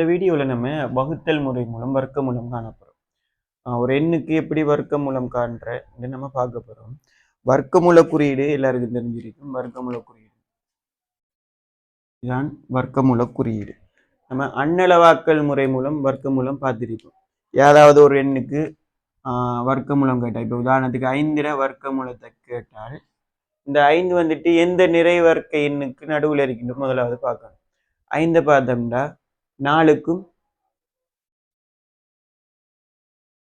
இந்த வீடியோவில் நம்ம வகுத்தல் முறை மூலம் வர்க்க மூலம் காணப்போகிறோம். ஒரு எண்ணுக்கு எப்படி வர்க்க மூலம் காண்ற நம்ம பார்க்க போகிறோம். வர்க்கமூல குறியீடு எல்லாருக்கும் தெரிஞ்சிருக்கும். வர்க்கமூல குறியீடு இதுதான் வர்க்கமூல குறியீடு. நம்ம அண்ணளவாக்கல் முறை மூலம் வர்க்க மூலம் பார்த்திருக்கோம். ஏதாவது ஒரு எண்ணுக்கு வர்க்க மூலம் கேட்டால், இப்போ உதாரணத்துக்கு 5 வர்க்க மூலத்தை கேட்டால் இந்த 5 வந்துட்டு எந்த நிறை வர்க்க எண்ணுக்கு நடுவில் இருக்கின்ற முதலாவது பார்க்கணும். 5 பார்த்தோம்னா 4க்கும்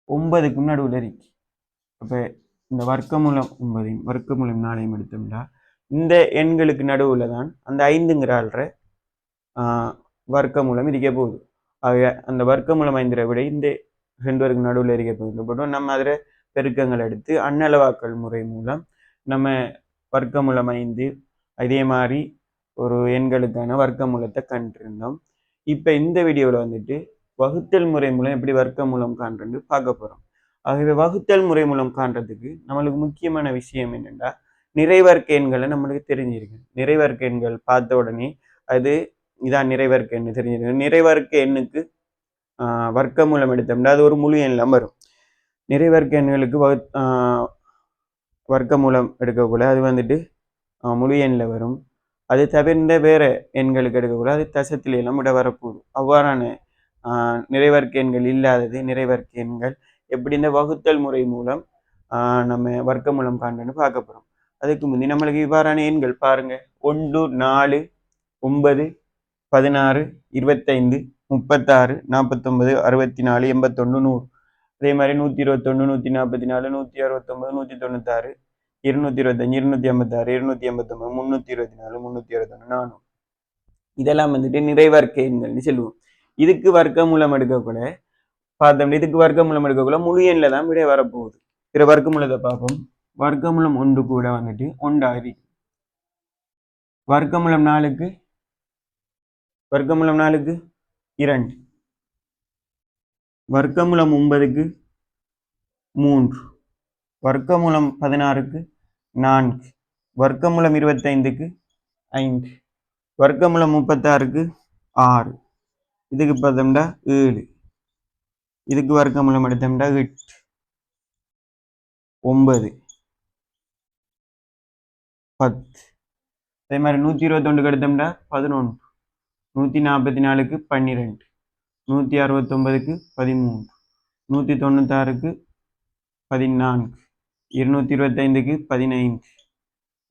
9க்கும் நடுவில் இருக்கு. அப்போ இந்த வர்க்கமூலம் 9 வர்க்கமூலம் 4 எடுத்தோம்னா இந்த எண்களுக்கு நடுவில் தான் அந்த 5ங்கிற வர்க்கமூலம் இருக்க போகுது. ஆக அந்த வர்க்கமூலம் 5 விட இந்த 2 பேருக்கு நடுவில் இருக்க போகுது. நம்ம அதில் பெருக்கங்கள் எடுத்து அண்ணளவாக்கல் முறை மூலம் நம்ம வர்க்கமூலம் 5 அதே மாதிரி ஒரு எண்களுக்கான வர்க்கமூலத்தை கண்டிருந்தோம். இப்போ இந்த வீடியோவில் வந்துட்டு வகுத்தல் முறை மூலம் எப்படி வர்க்கமூலம் காண்றது பார்க்க போகிறோம். ஆகவே வகுத்தல் முறை மூலம் காண்றதுக்கு நம்மளுக்கு முக்கியமான விஷயம் என்னென்னா, நிறைவர்க்க எண்களை நம்மளுக்கு தெரிஞ்சிருக்கு. நிறைவர்க்க எண்கள் பார்த்த உடனே அது இதான் நிறைவர்க்க எண்ணு தெரிஞ்சிருக்கு. நிறைவர்க்க எண்ணுக்கு வர்க்கமூலம் எடுத்தோம்னா அது ஒரு முழு எண்ணெல்லாம் வரும். நிறைவர்க்க எண்களுக்கு வர்க்கமூலம் எடுக்கக்கூட அது வந்துட்டு முழு எண்ணில் வரும். அது தவிர்ந்த வேற எண்களுக்கு எடுக்கக்கூட அது தசத்திலாம் விட வரப்போகுது. அவ்வாறான நிறைவர்க்க எண்கள் இல்லாதது நிறைவர்க்க எண்கள் எப்படி இந்த வகுத்தல் முறை மூலம் நம்ம வர்க்க மூலம் காண்றன்னு பார்க்க போகிறோம். அதுக்கு முந்தி நம்மளுக்கு இவ்வாறான எண்கள் பாருங்க. 1 4 9 16 25 36 49 64 81 100. அதே மாதிரி 121 144 169 196 225 256 289 324 321 400. இதெல்லாம் வந்துட்டு நிறைவர்க்க எண்கள்னு சொல்லுவோம். இதுக்கு வர்க்க மூலம் எடுக்கக்கூட பார்த்தோம்னா இதுக்கு வர்க்கமூலம் எடுக்கக்குள்ள முழு எண்ணில் தான் விட வரப்போகுது. பிற வர்க்கமூலத்தை பார்ப்போம். வர்க்கமூலம் 1 கூட வந்துட்டு 1 இருக்கு. வர்க்கமூலம் 4க்கு 2. வர்க்கமூலம் 9க்கு 3. வர்க்கமூலம் 16க்கு 4. வர்க்கமூலம் 25க்கு 5. வர்க்கமூலம் 36க்கு 6. இதுக்கு பார்த்தோம்னா 7. இதுக்கு வர்க்கமூலம் எடுத்தோம்னா 8 9 10. அதே மாதிரி 121 எடுத்தோம்னா 11. 144க்கு 12. 169க்கு 13. 196க்கு 14.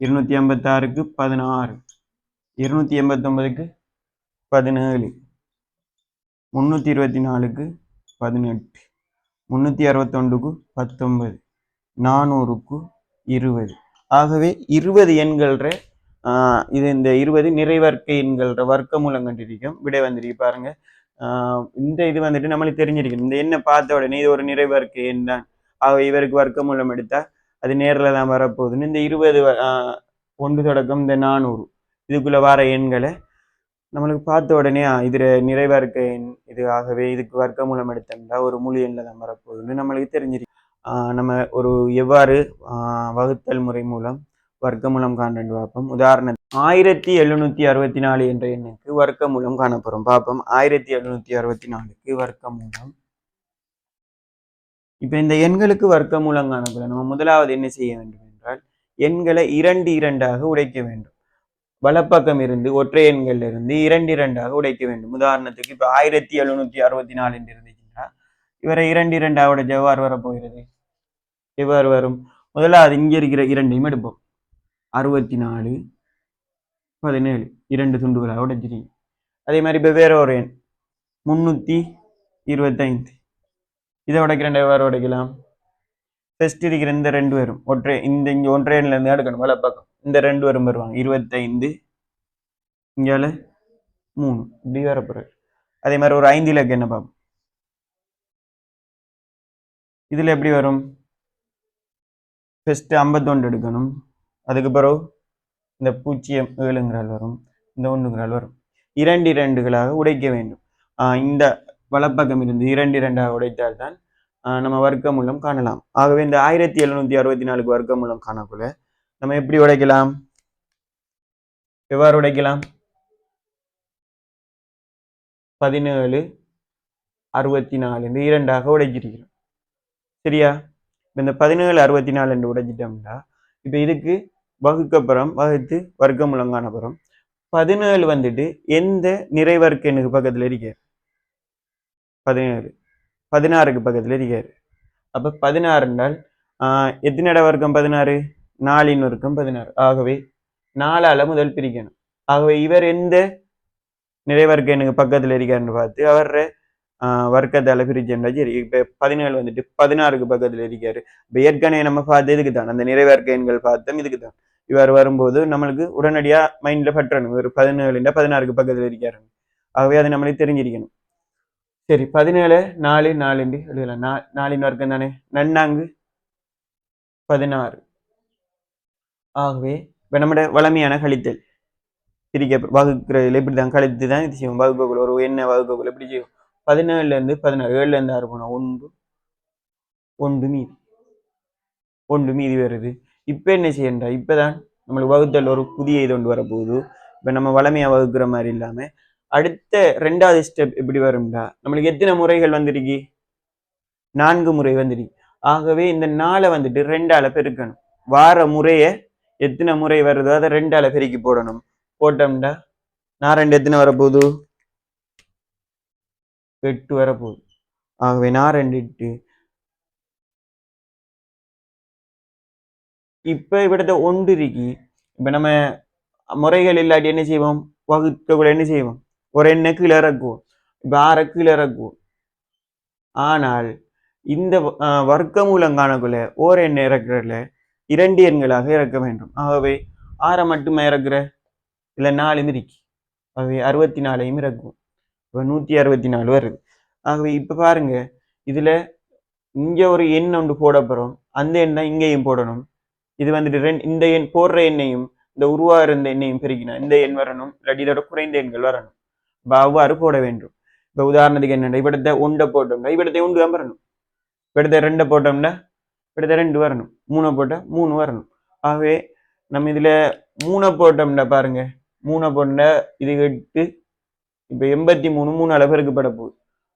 225க்கு 15. 256க்கு 16. 289க்கு 17. 324க்கு 18. 361க்கு 19. 400க்கு 20. ஆகவே 20 எண்கள்ற இது இந்த 20 நிறைவர்க்க எண்கள்ற வர்க்க மூலம் கண்டிருக்கும். விடை வந்திருக்கு பாருங்க. இந்த இது வந்துட்டு நம்மளுக்கு தெரிஞ்சிருக்கு. இந்த எண்ணை பார்த்த உடனே இது ஒரு நிறைவர்க்க எண் தான். ஆகவே இவருக்கு வர்க்க மூலம் எடுத்தா அது நேரில் தான் வரப்போகுதுன்னு இந்த 20 1 தொடக்கம் இந்த 400 இதுக்குள்ள வர எண்களை நம்மளுக்கு பார்த்த உடனே இதுல நிறைவர்க்க எண் இது. ஆகவே இதுக்கு வர்க்க மூலம் எடுத்தோம்னா ஒரு முழு எண்ணில் தான் வரப்போகுதுன்னு நம்மளுக்கு தெரிஞ்சிருக்கு. நம்ம ஒரு எவ்வாறு வகுத்தல் முறை மூலம் வர்க்க மூலம் காண்றேன்னு பார்ப்போம். உதாரணத்துக்கு 1764 என்ற எண்ணுக்கு வர்க்க மூலம் காணப்போறோம். பார்ப்போம். 1764க்கு வர்க்க மூலம். இப்ப இந்த எண்களுக்கு வர்க்க மூலம் காணப்படும். நம்ம முதலாவது என்ன செய்ய வேண்டும் என்றால் எண்களை 2 2ஆக உடைக்க வேண்டும். வலப்பக்கம் இருந்து ஒற்றை எண்கள்ல இருந்து 2 2ஆக உடைக்க வேண்டும். உதாரணத்துக்கு இப்ப 1764 என்று இருந்துச்சுன்னா இவரை 2 2ஆக உடைச்ச எவ்வாறு வரப்போகிறது? எவ்வாறு வரும்? முதலாவது இங்க இருக்கிற 2ஐயும் எடுப்போம். 64 17 2 துண்டுகளாக உடைச்சிருக்கீங்க. அதே மாதிரி இப்ப வேற ஒரு எண் 325 இதை உடைக்கிற எவ்வாறு உடைக்கலாம்? ஃபர்ஸ்ட் இருக்கிற இந்த 2 பேரும் ஒற்றை இங்க ஒற்றை எண்ணில இருந்து எடுக்கணும். வலப்பக்கம் இந்த 2 பேரும் வருவாங்க. 25 இங்கால 3 இப்படி வரப்போற. அதே மாதிரி ஒரு 5 இலக்கு என்ன பார்ப்போம். இதுல எப்படி வரும்? ஃபர்ஸ்ட் 51 எடுக்கணும். அதுக்கு பிறகு இந்த 07 வரும். இந்த 1 வரும். 2 2களாக உடைக்க வேண்டும். இந்த வலப்பக்கம் இருந்து 2 2ஆக உடைத்தால்தான் நம்ம வர்க்க மூலம் காணலாம். ஆகவே இந்த 1764 வர்க்க மூலம் காணக்குள்ள நம்ம எப்படி உடைக்கலாம்? எவ்வாறு உடைக்கலாம்? 17 64 என்று இரண்டாக உடைச்சிருக்கிறோம். சரியா? இந்த 17 64 என்று உடைச்சிட்டோம்னா இப்ப இதுக்கு வகுக்கப்புறம் வகுத்து வர்க்கமூலம் காணப்புறம் 17 வந்துட்டு எந்த நிறைவர்க்க எண்ணுக்கு பக்கத்துல இருக்காரு? 17 16க்கு பக்கத்துல இருக்காரு. அப்ப 16 என்றால் எத்தனை வர்க்கம் 16? 4 வர்க்கம் 16. ஆகவே 4ஆல முதல் பிரிக்கணும். ஆகவே இவர் எந்த நிறைவர்க்க எண்ணுக்கு பக்கத்துல இருக்காருன்னு பார்த்து அவர் வர்க்கத்தால பிரிச்சுண்டா சரி. இப்ப 17 வந்துட்டு 16க்கு பக்கத்துல இருக்காரு. இப்ப ஏற்கனவே நம்ம பார்த்து இதுக்கு தான் அந்த நிறைவர்க்க எண்கள் பார்த்தோம். இதுக்கு தான் இவர் வரும்போது நம்மளுக்கு உடனடியா மைண்ட்ல பற்றணும். இவர் 17 16க்கு பக்கத்துல இருக்காரு. ஆகவே அது நம்மளுக்கு தெரிஞ்சிருக்கணும். சரி, 17 4 4 எழுதலாம். 4 வர்க்கம் தானே, நன்னாங்கு 16. ஆகவே இப்ப நம்மட வளமையான கழித்தல் பிரிக்க வகுக்கிறதுல இப்படிதான் கழித்து தான் இது செய்வோம். வகுப்புக்குள்ள ஒரு என்ன வகுப்புக்குள்ள இப்படி செய்வோம். 17ல இருந்து 16, 7ல இருந்து 6 போனா 1 மீதி வருது. இப்ப என்ன செய்யண்டா, இப்பதான் நம்மளுக்கு வகுத்தல் ஒரு புதிய இது கொண்டு வரப்போகுது. இப்ப நம்ம வளமையா வகுக்கிற மாதிரி இல்லாம அடுத்த 2வது ஸ்டெப் எப்படி வரும்டா, நம்மளுக்கு எத்தனை முறைகள் வந்துருக்கு? 4 முறை வந்துருக்கு. ஆகவே இந்த 4 வந்துட்டு 2ஆல பெருக்கணும். வார முறைய எத்தனை முறை வருதோ அதை 2ஆல பெருக்கி போடணும். போட்டோம்டா 4 எத்தனை வரப்போகுது? 8 வரப்போகுது. ஆகவே 4 8. இப்ப இவிடத்த 1 இருக்கு. இப்ப நம்ம முறைகள் இல்லாட்டி என்ன செய்வோம்? வகுக்கக்குள்ள என்ன செய்வோம்? ஒரு எண்ணை கீழே இறக்குவோம். இப்ப 6 கீழே இறக்குவோம். ஆனால் இந்த வர்க்கமூலம் காணக்குள்ள ஓர் எண்ணை இறக்குறதுல 2 எண்களாக இறக்க வேண்டும். ஆகவே 6 மட்டுமே இறக்குற இல்ல 4 இருக்கு. ஆகவே 64ஐயும் இறக்குவோம். இப்ப 164 வருது. ஆகவே இப்ப பாருங்க, இதுல இங்க ஒரு எண் ஒன்று போட போறோம். அந்த எண்ணை இங்கேயும் போடணும். இது வந்துட்டு இந்த எண் போடுற எண்ணையும் இந்த உருவாகிற இந்த எண்ணையும் பெருக்கினா இந்த எண் வரணும். இல்லாட்டி இதோட குறைந்த எண்கள் வரணும். அவ்வாறு போட வேண்டும். இப்ப உதாரணத்துக்கு என்னென்ன, இவிடத்தை 1 போட்டோம்னா இவிடத்தை 1 தான் வரணும். இவிடத்தை 2 போட்டோம்னா இவிடத்தை 2 வரணும். 3 போட்டா 3 வரணும். ஆகவே நம்ம இதுல 3 போட்டோம்னா பாருங்க, 3 போட்டா இது 8. இப்ப 83 3ஆல பெருக்கப்பட போகுது.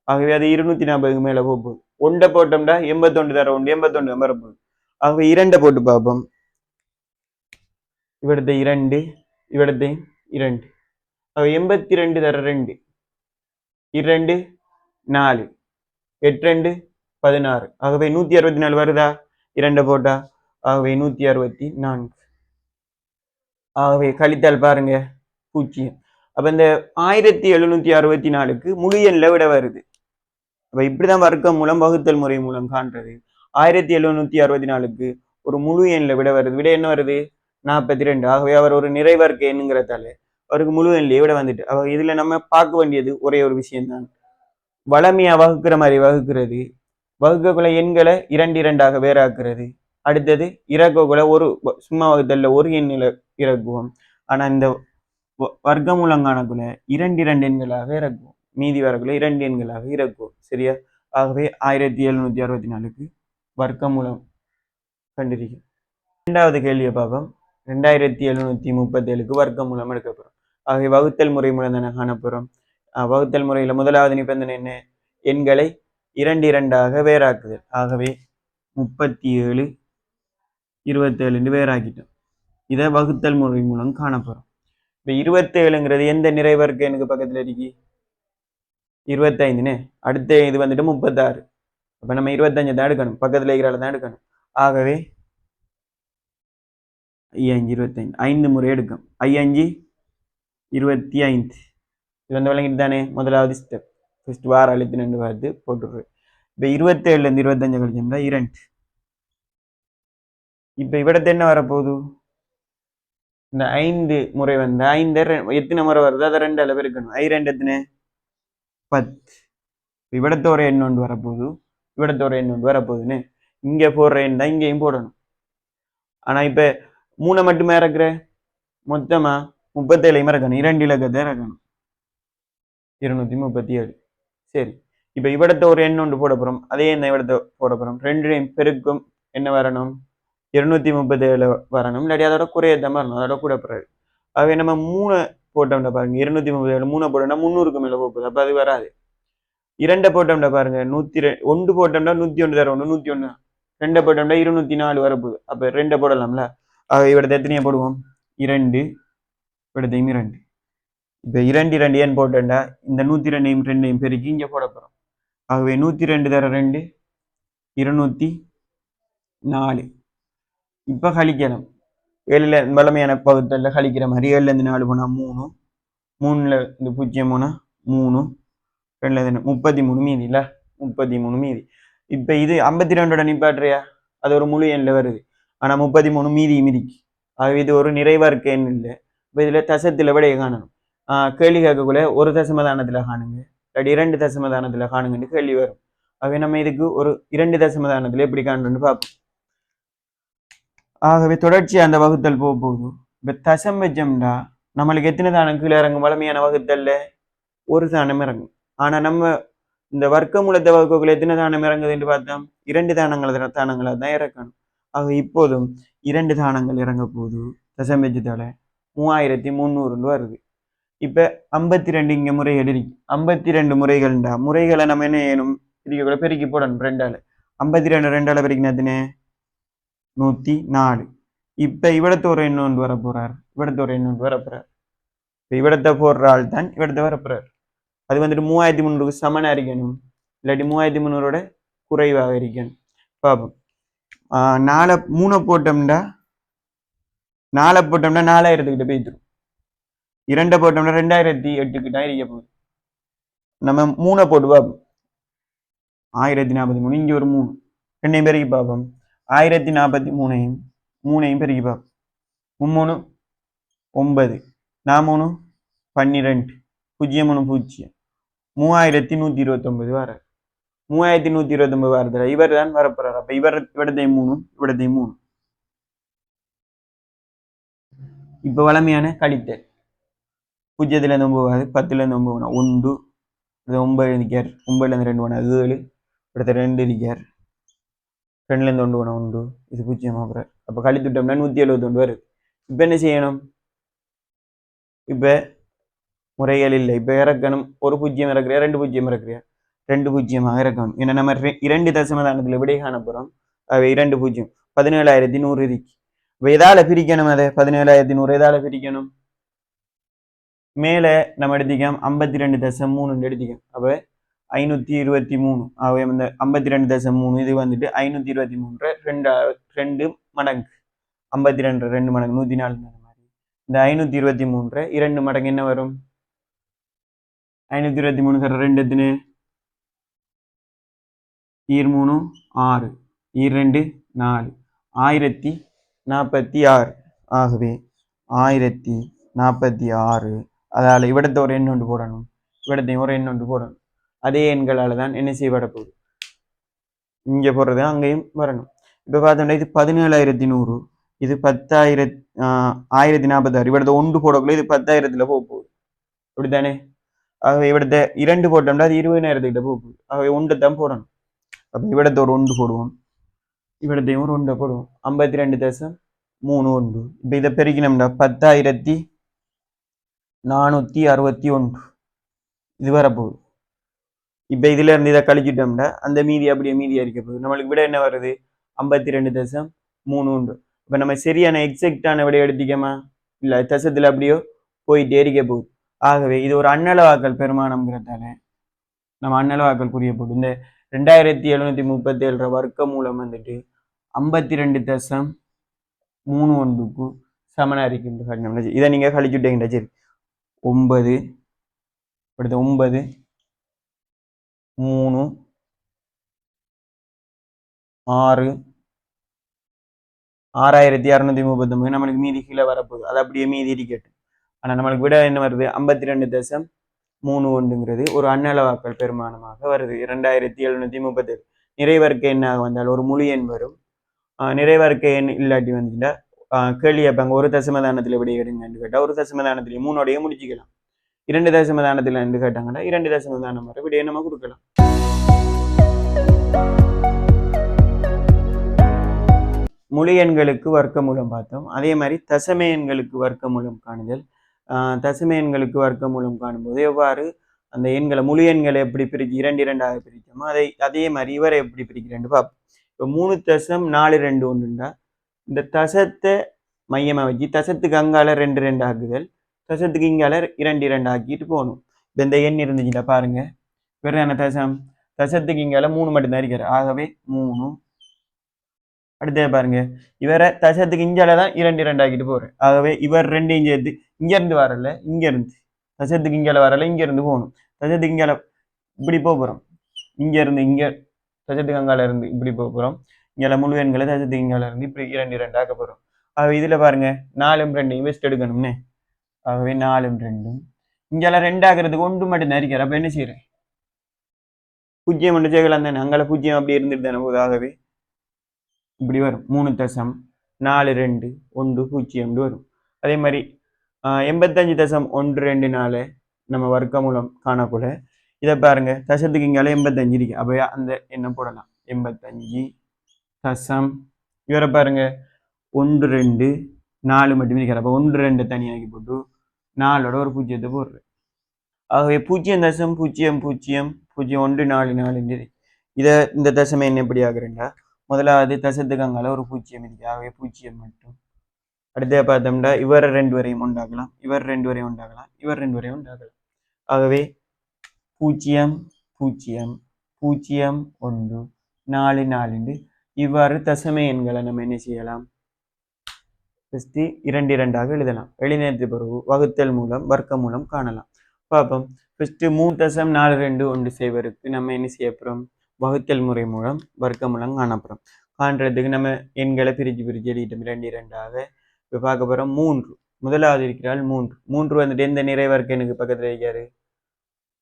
ஆகவே அது 240க்கு மேல போகுது. 1 போட்டோம்னா 81 தர 1 81 வரப்போகுது. ஆகவே 2 போட்டு பார்ப்போம். இவிடத்தை 2, இவிடத்தை 2. 82 தர 2, 2 4, 8 16. ஆகவே 164 வருதா? 2 போட்டா. ஆகவே 164. ஆகவே கழித்தால் பாருங்க 0. அப்ப இந்த 1764க்கு முழு எண்ல விட வருது. அப்ப இப்படிதான் வர்க்கம் மூலம் வகுத்தல் முறை மூலம் காண்றது. 1764க்கு ஒரு முழு எண்ல விட வருது. விட என்ன வருது? 42. ஆகவே அவர் ஒரு நிறைவர்க்க எண்ணுங்கிறதால அவருக்கு முழு எண்ணிலேயே விட வந்துட்டு. இதுல நம்ம பார்க்க வேண்டியது ஒரே ஒரு விஷயம்தான். வளமையா வகுக்கிற மாதிரி வகுக்கிறது, வகுக்கக்குள்ள எண்களை 2 2ஆக வேறாக்குறது. அடுத்தது இறக்கக்குள்ள ஒரு சும்மா வகுத்தல்ல ஒரு எண்ணில இறக்குவோம். ஆனா இந்த வர்க்கமூலம் காணக்குள்ள 2 2 எண்களாக இறக்குவோம். மீதி வரக்குள்ள 2 எண்களாக இறக்குவோம். சரியா? ஆகவே 1764க்கு வர்க்கமூலம் கண்டிருக்கும். 2வது கேள்வியை பார்ப்போம். 2737க்கு வர்க்கமூலம் எடுக்கப்படும். ஆகவே வகுத்தல் முறை மூலம் தானே காணப்போறோம். வகுத்தல் முறையில முதலாவது நிபந்தனை என்ன? எண்களை 2 2ஆக வேறாக்குதல். ஆகவே 37 27 வேறாக்கிட்டோம். இதை வகுத்தல் முறை மூலம் காணப்போறோம். இப்ப 27ங்கிறது எந்த நிறைவர்க்க எனக்கு பக்கத்துல இருக்கு? 25. அடுத்த இது வந்துட்டு 36. அப்ப நம்ம 25 தான் எடுக்கணும். பக்கத்துல இருக்கிறால தான் எடுக்கணும். ஆகவே 5 25 5 முறை எடுக்கும். 5 25. இது வந்து விளங்கிட்டு தானே? முதலாவது ஸ்டெப். ஃபர்ஸ்ட் வார அழுத்தி 2 பார்த்து போட்டுடுறேன். இப்ப 27ல இருந்து 25 கழிச்சோம்னா 2. இப்ப இவிடத்து என்ன வரப்போகுது? இந்த 5 முறை வந்து 5 எத்தனை முறை வருது? அதை 2ஆல பெருக்கணும். 2 எத்தனை? 10. இவிடத்து ஒரு எண் ஒன்று வரப்போகுது, இவிடத்து ஒரு எண் ஒன்று வரப்போகுதுன்னு இங்க போடுற எண் தான் இங்கேயும் போடணும். ஆனா இப்ப 3 மட்டுமே இறக்குற, மொத்தமா 37 இறக்கணும். 2 இலக்கத்தை இறக்கணும். 237. சரி, இப்ப இவிடத்த ஒரு எண் ஒன்று போட போறோம். அதே என்ன இவிடத்தை போட போறோம். 2 பெருக்கும் என்ன வரணும்? 237 வரணும். இல்லாட்டி அதோட குறையத்தான் வரணும். அதோட கூட போறாரு. ஆகவே நம்ம 3 போட்டோம்னா பாருங்க 237 3 போட்டோம்னா 300க்கு மேல போகுது. அப்ப அது வராது. 2 போட்டோம்னா பாருங்க 1 போட்டோம்னா 101 தர 101 2 போட்டோம்னா 204 வரப்போகுது. அப்ப 2 போடலாம்ல. இவிடத்தை எத்தனையை போடுவோம் 2 இவிடத்தையும் 2. இப்ப 2 2 ஏன் போட்டோம்னா இந்த 102 2 பெருக்கி இங்க போட போறோம். ஆகவே 102 தர 2 204. இப்ப கழிக்கணும். 7ல வளமையான பகுத்தல்ல கழிக்கிற மாதிரி 7ல இருந்து 4 போனா 3 3ல இந்த 0 போனா 3 2ல இருந்து 33 மீதி இல்ல 33 மீதி. இப்ப இது 52ஓட நிப்பாட்டுறியா அது ஒரு முழு எண்ணில் வருது. ஆனா 33 மீதி மிதிக்கு. ஆகவே இது ஒரு நிறைவர்க்க எண் இல்லை. இப்ப இதுல தசத்துல விடைய காணணும். கேள்வி கேட்கக்குள்ள ஒரு தசமதானத்துல காணுங்க இல்லாட்டி 2 தசமதானத்துல காணுங்கன்னு கேள்வி வரும். ஆகவே நம்ம இதுக்கு ஒரு 2 தசமதானத்துல எப்படி காணுன்னு பார்ப்போம். ஆகவே தொடர்ச்சி அந்த வகுத்தல் போகுது. இப்ப தசம் வச்சோம்னா நம்மளுக்கு எத்தனை தானம் கீழே இறங்கும் வளமையான வகுத்தல்ல ஒரு தானம் இறங்கும். ஆனா நம்ம இந்த வர்க்க மூலத்தை வகுப்புகள் எத்தனை தானம் இறங்குது என்று பார்த்தோம் 2 தானங்களை தான் இறக்கணும். ஆக இப்போதும் 2 தானங்கள் இறங்க போகுது. தசம் வச்சதால 3300 வருது. இப்ப 52 இங்க முறைகள் இருக்கு. 52 முறைகள்டா முறைகளை நம்ம என்ன செய்யணும் பெருக்கி போடணும் 2ஆல. 52 2ஆல பெருக்கினதுன்னு 104. இப்ப இவிடத்து ஒரு எண்ணு வர போறார். இவிடத்து ஒரு எண்ணு வர போறார். இவிடத்தை போடுற ஆள் தான் இவிடத்தை வர போறார். அது வந்துட்டு 3300க்கு சமனா இருக்கணும். இல்லாட்டி 3300ஓட குறைவாக இருக்கணும். பாப்போம். 3 போட்டோம்னா 4000 கிட்ட போயிடும். 2 போட்டோம்னா 2008 கிட்ட இருக்க போகுது. நம்ம 3 போட்டு பார்ப்போம். 1043 இங்க ஒரு 3 2 பெருக்கி பார்ப்போம். 1043 பெருக்கி பார்ப்போம். 3 9 4 12 0 0 3129 வர 3129 வரதுல இவர் தான் வரப்போறார். அப்ப இவிடத்தை 3 இவிடத்தை 3. இப்ப வளமையான கழித்தல் 0ல இருந்து 9 10ல இருந்து 9 1 9 இருக்கார் 9ல இருந்து 2 போனா 7 இவிடத்தை 2 இருக்கார் 2ல இருந்து 1 போனா 1 இது 0 ஆகுறார். அப்ப கழித்துட்டோம்னா 171 வருது. இப்ப என்ன செய்யணும் இப்ப முறைகள் இல்லை. இப்ப இறக்கணும். ஒரு 0 இறக்குறியா 2 0 இறக்குறியா 2 0 இறக்கணும். ஏன்னா நம்ம 2 தசமதானத்துல விடை காண போறோம். 2 0 17100 இருக்கு. இப்ப எதால பிரிக்கணும் அதை 17100 எதால பிரிக்கணும் மேல நம்ம எடுத்திக்கோம் 52.3 எடுத்திக்கோம். அப்ப 523. ஆகவே இந்த 52.3 இது வந்துட்டு 523 2 மடங்கு 52 2 மடங்கு 104 மாதிரி. இந்த 523 2 மடங்கு என்ன வரும் 523 தர 2 எத்தனை 3 6 2 4 1046. ஆகவே 1046. அதால இவிடத்தை ஒரு எண் ஒன்று போடணும். இவிடத்தையும் ஒரு எண் ஒன்று போடணும். அதே எண்களால தான் என்ன செய்யப்பட போகுது இங்க போடுறது அங்கேயும் வரணும். இப்ப பார்த்தோம்னா இது 17100 இது 10,000 1046. இவிடத்தை 1 போடக்குள்ள இது 10,000ல போகுது அப்படித்தானே. ஆகவே இவிடத்தை 2 போட்டோம்னா அது 20,000 போக போகுது. ஆகவே 1 தான் போடணும். அப்ப இவிடத்தை ஒரு 1 போடுவோம். இவிடத்தையும் ஒரு 1 போடுவோம். 52.31. இப்ப இதை பெருக்கினோம்னா 10,461 இது வரப்போகுது. இப்ப இதுல இருந்து இதை கழிச்சிட்டோம்னா அந்த மீதி அப்படியே மீதியா இருக்க போகுது. நம்மளுக்கு விட என்ன வருது 52.3. இப்ப நம்ம சரியான எக்ஸாக்டான விட எடுத்திக்கமா இல்ல தசத்துல அப்படியோ போயிட்டே இருக்க போகுது. ஆகவே இது ஒரு அன்னளவாக்கல் பெருமானம்ங்கிறதால நம்ம அன்னளவாக்கல் புரிய போகுது. இந்த 2737 வர்க்க மூலம் வந்துட்டு 52.31க்கு சமனா இருக்கு. இதை நீங்க கழிச்சுட்டீங்கன்னா சரி 9 அடுத்து 9 3 6 6639 நம்மளுக்கு மீதி கீழே வரப்போகுது. அது அப்படியே மீதி இருக்கட்டும். ஆனா நம்மளுக்கு விட என்ன வருது 52.31 ஒரு அன்னளவாக்கல் பெருமானமாக வருது. 2737 நிறைவர்க்க எண்ணாக வந்தால் ஒரு முழு எண் வரும். நிறைவர்க்க எண் இல்லாட்டி வந்துட்டா கேள்வி கேட்பாங்க ஒரு தசமதானத்துல விட எடுங்கன்னு கேட்டா ஒரு தசமதானத்திலேயே 3 முடிச்சுக்கலாம். 2 தசமதானத்துல இருந்து கேட்டாங்கன்னா 2 தசமதானம் வரை விடையை நம்ம கொடுக்கலாம். முழு எண்களுக்கு வர்க்க மூலம் பார்த்தோம். அதே மாதிரி தசம எண்களுக்கு வர்க்க மூலம் காணுதல். தசம எண்களுக்கு வர்க்க மூலம் காணும்போது எவ்வாறு அந்த எண்களை முழு எண்களை எப்படி பிரிச்சு 2 பிரிச்சோமோ அதே மாதிரி இவரை எப்படி பிரிக்கிறேன்னு பார்ப்போம். இப்போ 3.42 இந்த தசத்தை மையமாக வச்சு தசத்துக்கு அங்கால 2 ஆக்குதல், தசத்துக்கு இங்கால 2 ஆக்கிட்டு போகணும். இந்த எண் இருந்துச்சுட்டா பாருங்க, வேற என்ன தசத்துக்கு இங்கால 3 மட்டும்தான் இருக்கிறார். ஆகவே 3. அடுத்தது பாருங்க, இவரை தசத்துக்கு இஞ்சால தான் 2 ஆக்கிட்டு போறேன். ஆகவே இவர் 2 சேர்த்து இங்க இருந்து வரல, இங்க இருந்து தசத்துக்கு இங்கால வரல, இங்க இருந்து போகணும். தசத்துக்கு இங்கால இப்படி போறோம், இங்க இருந்து இங்க தசத்துக்கு அங்கால இருந்து இப்படி போறோம். இங்கே முழு எண்களை தசத்துக்கு இங்கால இருந்து இப்படி 2 ஆக்க போறோம். ஆகவே இதுல பாருங்க 4 2 வெஸ்ட் எடுக்கணும்னே. ஆகவே 4 2 இங்கால 2 ஆகிறதுக்கு 1 மட்டும் இருக்கிற. அப்ப என்ன செய்யறேன், 0 ஒன்று சேர்க்கலாம் தானே, அங்கால 0 அப்படி இருந்துட்டு தானே போகுது. ஆகவே இப்படி வரும் 3.4210 வரும். அதே மாதிரி 85.124 நம்ம வர்க்க மூலம் காணக்கூட இதை பாருங்க, தசத்துக்கு இங்கால 85 இருக்கு. அப்ப அந்த என்ன போடலாம், 85 தசம் இவரை பாருங்க 1 2 4 மட்டுமே இருக்கிற. அப்ப 1 2 தனியாகி போட்டு 4ஓட ஒரு 0 போடுறேன். ஆகவே 0.000144 இதை இந்த தசமை என்ன எப்படி ஆகுறேன்டா, முதலாவது தசத்துக்கு அங்கால ஒரு 0 இருக்கு. ஆகவே 0 மட்டும். அடுத்த பார்த்தோம்னா இவர் 2 வரையும் உண்டாக்கலாம், இவர் 2 வரையும் உண்டாக்கலாம், இவர் 2 வரையும் உண்டாக்கலாம். ஆகவே 0 0 0 1 4 4 இவ்வாறு தசமை எண்களை நம்ம என்ன செய்யலாம், 2 எழுதலாம். எழுதினது பிறகு வகுத்தல் மூலம் வர்க்க மூலம் காணலாம். பார்ப்போம். 3.42 செய்வதற்கு நம்ம என்ன செய்ய போறோம், வகுத்தல் முறை மூலம் வர்க்க மூலம் காணப்போறோம். காண்றதுக்கு நம்ம எண்களை பிரிச்சு எழுதிட்டோம் 2 இப்போ பார்க்க போறோம். 3 முதலாவது இருக்கிறாள் 3 வந்துட்டு எந்த நிறை வர்க்க எனக்கு பக்கத்துல இருக்காரு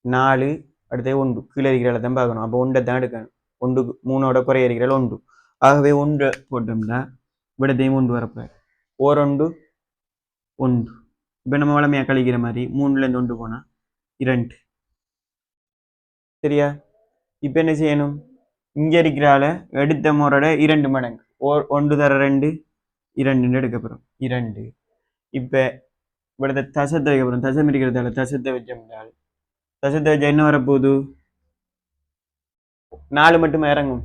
4, அடுத்து 1 கீழே இருக்கிறாள் தான் பார்க்கணும். அப்போ 1 தான் எடுக்கணும். 1 3ஓட குறைய இருக்கிறாள் 1. ஆகவே 1 போட்டோம்னா விடத்தையும் 1 வரப்போறாரு. 1 1. இப்போ நம்ம வளமையாக கழிக்கிற மாதிரி 3லேருந்து 1 போனா 2. சரியா? இப்போ என்ன செய்யணும், இங்கே இருக்கிறால எடுத்த முறையோட 2 மடங்கு 1 தர 2 2 எடுக்க போகிறோம் 2. இப்போ இവിടുത്തെ தசத்தை வைக்க போகிறோம். தசம் இருக்கிறதால தசத்தை வச்சோம்னால் தசத்தை வச்சா என்ன வரப்போகுது, 4 மட்டுமே இறங்கும்.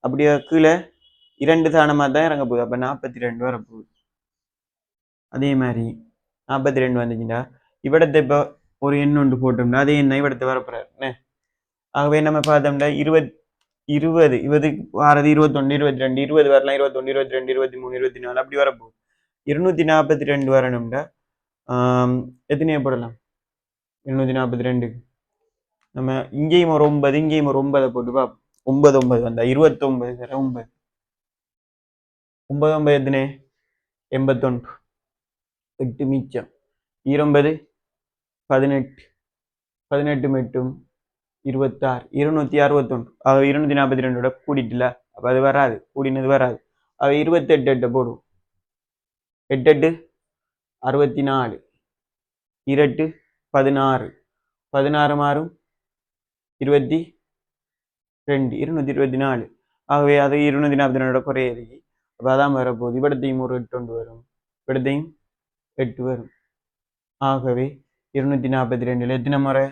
அப்படியே கீழே 2 தானமாக தான் இறங்க போகுது. அப்போ 42 வரப்போகுது. அதே மாதிரி 42 வந்துச்சுன்னா இவிடத்தை இப்போ ஒரு எண் ஒன்று போட்டோம்னா அதே எண்ணெய் இவிடத்தை வரப்போறாரு. ஆகவே நம்ம பார்த்தோம்னா 20 20 வாரது 21 22 20 வரலாம், 21 22 23 24 அப்படி வரப்போகுது. 242 வரணும்னா எத்தனையே போடலாம், 242 நம்ம இங்கேயும் ஒரு 9 இங்கேயும் ஒரு 9 போட்டு பார்ப்போம். 9 9 வந்தா 29 9 9 9 எத்தனை 81 8 மிச்சம் 29 18 18 மட்டும் 26 261. ஆக 242 கூடிட்டுல, அப்ப அது வராது, கூடினது வராது. ஆக 28 போடுவோம். 8 64 2 16 16 மாறும் 22 224. ஆகவே அது 242 குறைய. அப்ப அதான் வரப்போகுது. இவிடத்தையும் ஒரு 8 ஒன்று வரும், இவிடத்தையும் 8 வரும். ஆகவே 242 எத்தனை முறை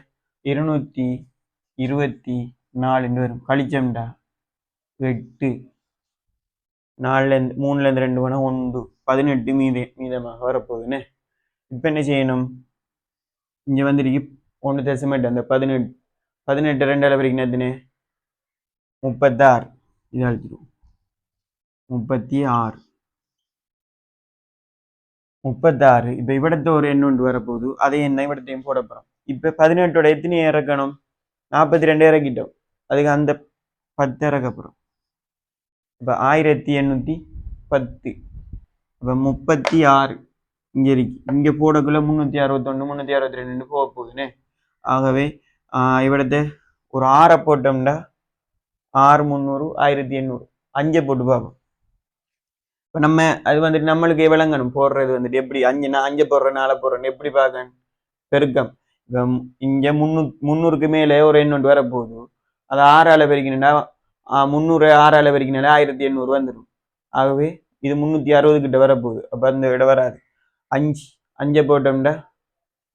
224 வரும். கழிச்சம்டா 8 4 3லேருந்து 2 போனா 1 18 மீதமாக வரப்போகுதுன்னு. இப்ப என்ன செய்யணும், இங்க வந்துருக்கு 1.8 அந்த 18 18 2 வரைக்கும் எத்தனை 36. இது அழிச்சிடும் 36 36. இப்ப இவிடத்தை ஒரு எண் ஒன்று வரப்போகுது, அதே எண்ணெய் இவிடத்தையும் போட போறோம். இப்ப 18ஓட எத்தனை இறக்கணும், 42 இறக்கிட்டோம். அதுக்கு அந்த 10 இறக்க போறோம். இப்ப 1810. அப்ப 36 இங்க இருக்கு. இங்க போடக்குள்ள 361 362 போக போகுதுன்னு. ஆகவே இவிடத்தை ஒரு 6 போட்டோம்னா 6 300 1800 5 போட்டு பார்ப்போம். இப்போ நம்ம அது வந்துட்டு நம்மளுக்கு விளங்கணும் போடுறது வந்துட்டு எப்படி 5 நான் 5 போடுறேன் 4 போடுறேன்னு எப்படி பார்க்கணும், பெருக்கம். இப்போ இங்கே 300க்கு மேலே ஒரு எண்ணொன்று வர போகுது, அது 6ஆல் பெருக்கினா 300 6ஆல் பெருக்கினாலே 1800 வந்துடும். ஆகவே இது 360 கிட்ட வரப்போகுது. அப்போ அந்த விட வராது. 5 5 போட்டோம்டா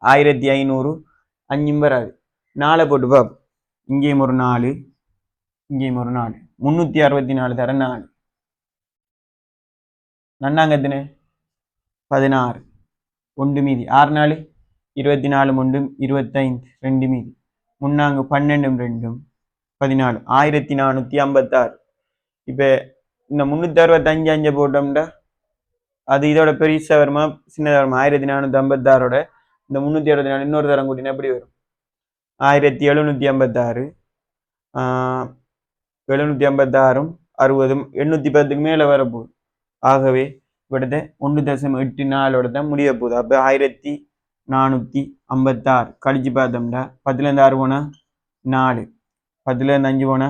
1500, 5 வராது. 4 போட்டு பார்ப்போம். இங்கேயும் ஒரு 4, இங்கேயும் ஒரு 4, 364 தர 4. நன்னாங்க எத்தனை? 16. 1 மீதி 6 4 24 1 25 2 மீதி. முன்னாங்க 12 2 14, 1456. இப்போ இந்த 365 5 போட்டோம்டா அது இதோட பெருசா வருமா சின்னதா வருமா? 1456ஓட இந்த 364 இன்னொரு தரம் கூட்டினா எப்படி வரும்? 1756. 756 60 810க்கு மேலே வரப்போகுது. ஆகவே இവിടുത്തെ 1.84 தான் முடிய போகுது. அப்போ 1456 கழிச்சு பார்த்தோம்னா 10லேருந்து 6 போனா 4, 10லேருந்து 5 போனா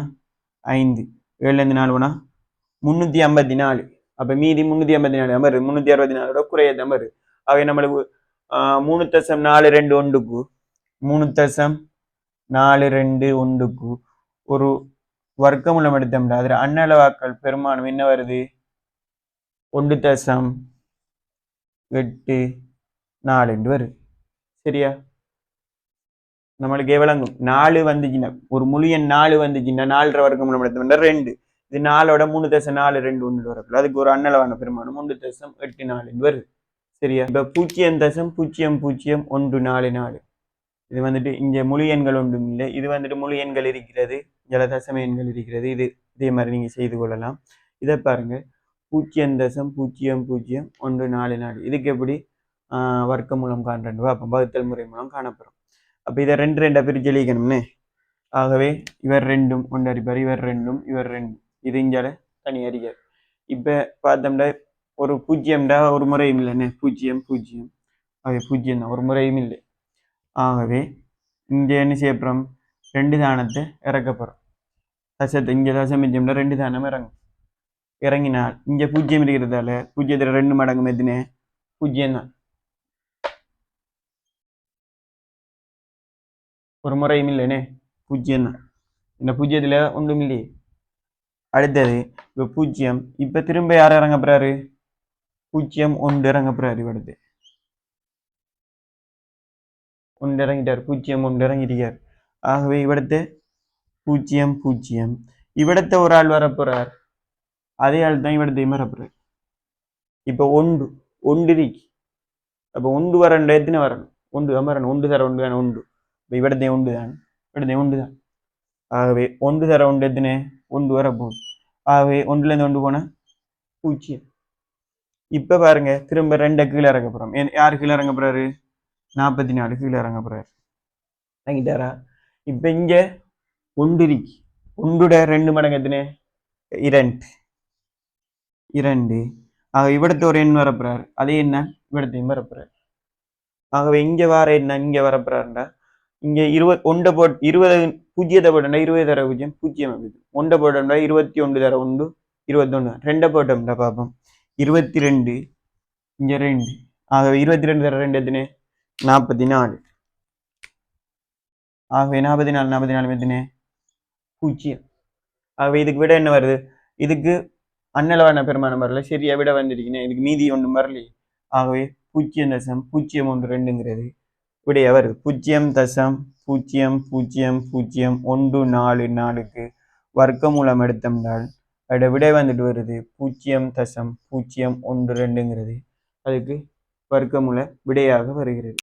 5, 7லேருந்து 4 போனா 354. அப்போ மீதி 354 நம்பர் 364ஓட குறைய நம்பர். அவை நம்மளுக்கு 3.42 3.42 ஒரு வர்க்கமூலம் எடுத்தோம்னா அதில் அன்னளவாக்கள் பெருமானம் என்ன வருது? 1.84 வருது. சரியா? நம்மளுக்கு எவ்வளவு 4 வந்துச்சுன்னா ஒரு முழு எண் 4 வந்துச்சுன்னா 4 வர்க்கமூலம் எடுத்தோம்னா 2. இது 4ஓட 3.421 வரப்போ அதுக்கு ஒரு அன்னளவான பெருமானம் 1.84 வருது. சரியா? இப்போ 0.0001444. இது வந்துட்டு இங்கே முழு எண்கள் ஒன்றும் இல்லை. இது வந்துட்டு முழு எண்கள் இருக்கிறது, ஜலதசம எண்கள் இருக்கிறது. இது இதே மாதிரி நீங்கள் செய்து கொள்ளலாம். இதை பாருங்க 0.00144. இதுக்கு எப்படி வர்க்க மூலம் காண்றோம்? அப்போ வகுத்தல் முறை மூலம் காணப்படும். அப்போ இதை 2 2 பிரிச்சு எழுதிக்கணும்னு. ஆகவே இவர் 2 ஒன்று அடிப்பார், இவர் 2 இவர் 2. இது இஞ்சால தனி அறிஞர். இப்போ பார்த்தோம்னா ஒரு 0 ஒரு முறையும் இல்லைன்னு 0 0. ஆகவே 0 தான், ஒரு முறையும் இல்லை. ஆகவே இங்கே என்ன செய்யப்படுறோம்? 2 தானத்தை இறக்கப்படுறோம். தசத்தை இங்கே தசமிச்சோம்னா 2 தானம் இறங்கும். இறங்கினால் இங்கே 0 இருக்கிறதால 0த்துல 2 மடங்கு மெத்தினே 0 தான். ஒரு முறையும் இல்லைனே 0 தான். இந்த 0த்துல ஒன்றும் இல்லையே. அடுத்தது இப்போ 0. இப்போ திரும்ப யார் இறங்க போறாரு? 0 1 இறங்க போறாரு. இவடுத்து 1 இறங்கிட்டார். 0 1 இறங்கிட்டார். ஆகவே இவடுத்து 0 0. இவடத்தை ஒரு ஆள் வரப்போறார். அதே ஆள் தான் இவடத்தையும் வரப்போறார். இப்போ 1 1 இருக்கு. அப்போ 1 வரண்ட எத்தனை வரணும்? 1 அமரணும். 1 தர 1 தானே 1. இப்போ இவடத்தையும் 1 தான், இவடத்தையும் 1 தான். ஆகவே 1 தர 1 எத்தனை? 1 வரப்போகுது. ஆகவே 1லேருந்து 1 போனால் 0. இப்போ பாருங்க திரும்ப 2 கீழே இறங்க போகிறோம். யார் கீழே இறங்க போறாரு? 44 கீழே இறங்க போறாரு. இறங்கிட்டாரா? இப்போ இங்கே 1 இருக்கு. 1 2 மடங்கு எத்தனை? 2 2. ஆக இவிடத்து ஒரு எண் வரப்போறாரு. அதே என்ன இவிடத்தையும் வரப்போறாரு. ஆகவே இங்கே வர என்ன இங்கே வரப்போறாருண்டா இங்கே 20 1 போட்டு 20 0 போட்டோம்னா 20 தர 0 0 1 போட்டோம்னா 21 தர 1 21. 2 போட்டோம்னா பார்ப்போம் 22 இங்கே 2. ஆகவே 22 தர 2 எத்தனை? 44. ஆகவே 44 44 எத்தனை? 0. ஆகவே இதுக்கு விட என்ன வருது? இதுக்கு அன்னளவான பெருமானம் வரல. சரியா விட வந்துருக்கீங்க. இதுக்கு மீதி ஒன்றும் வரலையே. ஆகவே 0.012 விடைய வருது. 0.0001444க்கு வர்க்கமூலம் எடுத்தோம்னால் அதோட விடை வந்துட்டு வருது 0.012. அதுக்கு வர்க்கமூல விடையாக வருகிறது.